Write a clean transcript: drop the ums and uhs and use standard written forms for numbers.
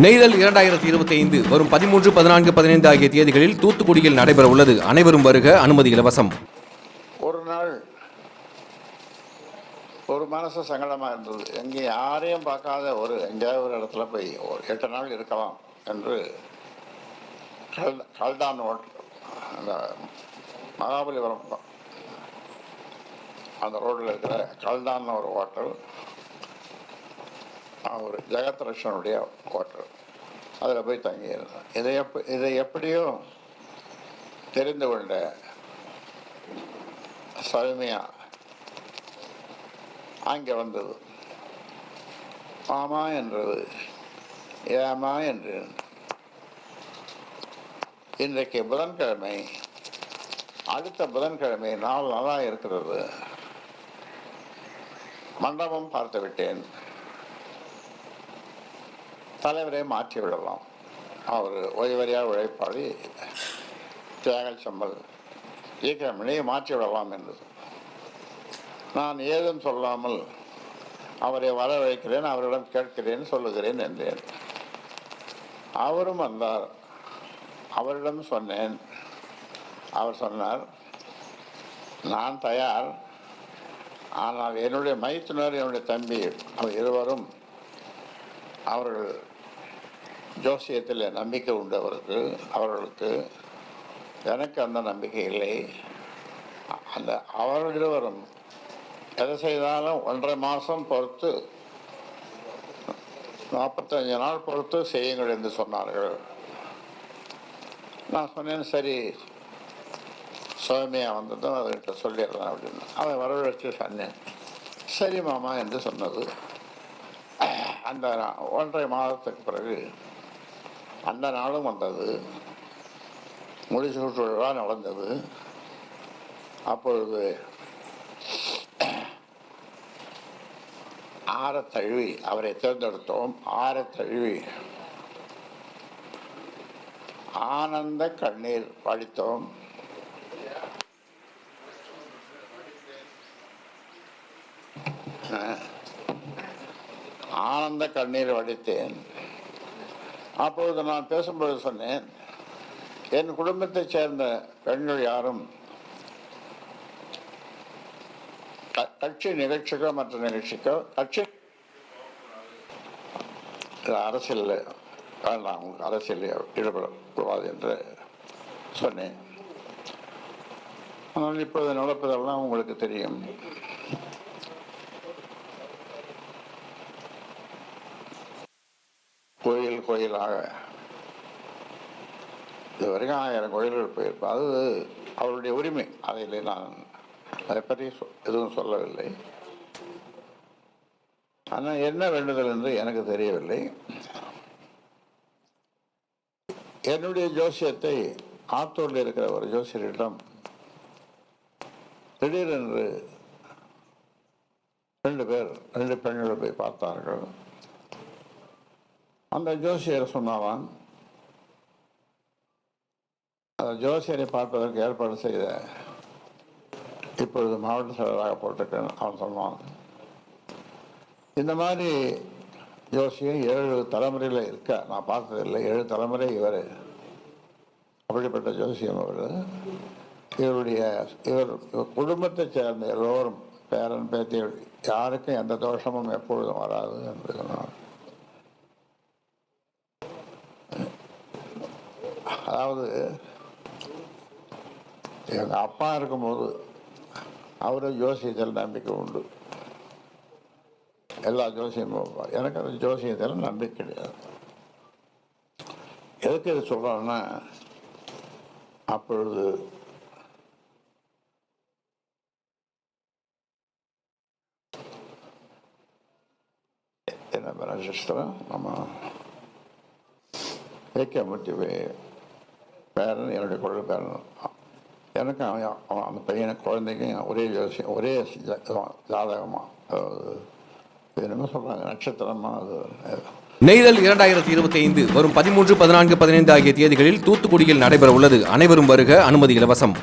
நெய்தல் 2025 வரும் 13, 14, 15 ஆகிய தேதிகளில் தூத்துக்குடியில் நடைபெற உள்ளது. அனைவரும் வருக, அனுமதி இலவசம். ஒரு நாள் ஒரு மனசு சங்கடமாக இருந்தது. எங்கே யாரையும் பார்க்காத எங்கேயாவது ஒரு இடத்துல போய் 8 நாள் இருக்கலாம் என்று கல்டான் அந்த மகாபலிபுரம் அந்த ரோட்டில் இருக்கிற கல்டான் ஒரு ஹோட்டல், ஒரு ஜெகத்ரட்சனுடைய ஹோட்டல், அதில் போய் தங்கியிருந்தேன். இதை எப்படியோ தெரிந்து கொண்ட சௌமியா அங்கே வந்தது. மாமா என்றது, ஏமா என்று. இன்றைக்கு புதன்கிழமை, அடுத்த புதன்கிழமை நாள் நல்லா இருக்கிறது. மண்டபம் பார்த்து விட்டேன். தலைவரை மாற்றி விடலாம். அவர் ஓய்வறியாக உழைப்பாளி, தியாகச் சம்பல் இயக்கமணியை மாற்றி விடலாம் என்றது. நான் ஏதும் சொல்லாமல் அவரை வரவழைக்கிறேன், அவரிடம் கேட்கிறேன், சொல்லுகிறேன் என்றேன். அவரும் வந்தார். அவரிடம் சொன்னேன். அவர் சொன்னார், நான் தயார், ஆனால் என்னுடைய மைத்துனர், என்னுடைய தம்பி, அவர் இருவரும் அவர்கள் ஜோசியத்தில் நம்பிக்கை உண்டு அவர்களுக்கு. எனக்கு அந்த நம்பிக்கை இல்லை. அவர்கள் இருவரும் எதை செய்தாலும் 1.5 மாதம் பொறுத்து, 45 நாள் பொறுத்து செய்யுங்கள் என்று சொன்னார்கள். நான் சொன்னேன், சரி சௌமியா வந்ததும் அவர்கிட்ட சொல்லிடுறேன் அப்படின்னு. அவன் வரவழைச்சு சொன்னேன். சரி மாமா என்று சொன்னது. அந்த 1.5 மாதத்துக்கு பிறகு அந்த நாளும் வந்தது. முடிசூட்டு விழா நடந்தது. அப்பொழுது ஆரத்தழுவி அவரை தேர்ந்தெடுத்தோம். ஆரத்தழுவி ஆனந்த கண்ணீர் வடித்தோம். ஆனந்த கண்ணீர் வடித்தேன். அப்பொழுது நான் பேசும்பொழுது சொன்னேன், என் குடும்பத்தைச் சேர்ந்த பெண்கள் யாரும் கட்சி நிகழ்ச்சிக்கோ மற்ற நிகழ்ச்சிக்கோ அரசியல் வேண்டாம், உங்களுக்கு அரசியல் ஈடுபடக்கூடாது என்று சொன்னேன். ஆனால் இப்போது நடப்பதெல்லாம் உங்களுக்கு தெரியும். கோயிலாக இதுவரைக்கும் 1000 கோயில்கள் போயிருப்பேன். அது அவருடைய உரிமை. அதில் நான் அதை பற்றி எதுவும் சொல்லவில்லை. ஆனால் என்ன வேண்டுதல் என்று எனக்கு தெரியவில்லை. என்னுடைய ஜோசியத்தை ஆத்தூரில் இருக்கிற ஒரு ஜோசியரிடம் திடீரென்று 2 பெண்கள் போய் பார்த்தார்கள். அந்த ஜோசியர் சொன்னான், அந்த ஜோசியரை பார்ப்பதற்கு ஏற்பாடு செய்த இப்பொழுது மாவட்ட செயலராக போட்டிருக்கேன். அவன் சொன்னான், இந்த மாதிரி ஜோசியம் 7 தலைமுறையில் இருக்க நான் பார்த்ததில்லை. 7 தலைமுறை இவர், அப்படிப்பட்ட ஜோசியம் அவர். இவர் குடும்பத்தை சேர்ந்த எல்லோரும், பேரன் பேத்தி, யாருக்கும் எந்த தோஷமும் எப்பொழுதும் வராது என்று சொன்னார். அதாவது எங்கள் அப்பா இருக்கும்போது அவரு ஜோசியத்தில் நம்பிக்கை உண்டு. எல்லா ஜோசியமும். எனக்கு அந்த ஜோசியத்தில் நம்பிக்கை கிடையாது. எதுக்கு இது சொல்கிறேன்னா, அப்பொழுது என்ன பேரன், நம்ம ஏகமூர்த்தி பேரன், என்னுடைய குழந்தை பேரன். எனக்கு அந்த பையனை குழந்தைக்கும் ஒரே ஜோசியம், ஒரே ஜாதகமாக, என்னமோ சொல்கிறாங்க, நட்சத்திரமாக. அது நெய்தல் 2025 வரும் 13, 14, 15 ஆகிய தேதிகளில் தூத்துக்குடியில் நடைபெற உள்ளது. அனைவரும் வருக, அனுமதி இலவசம்.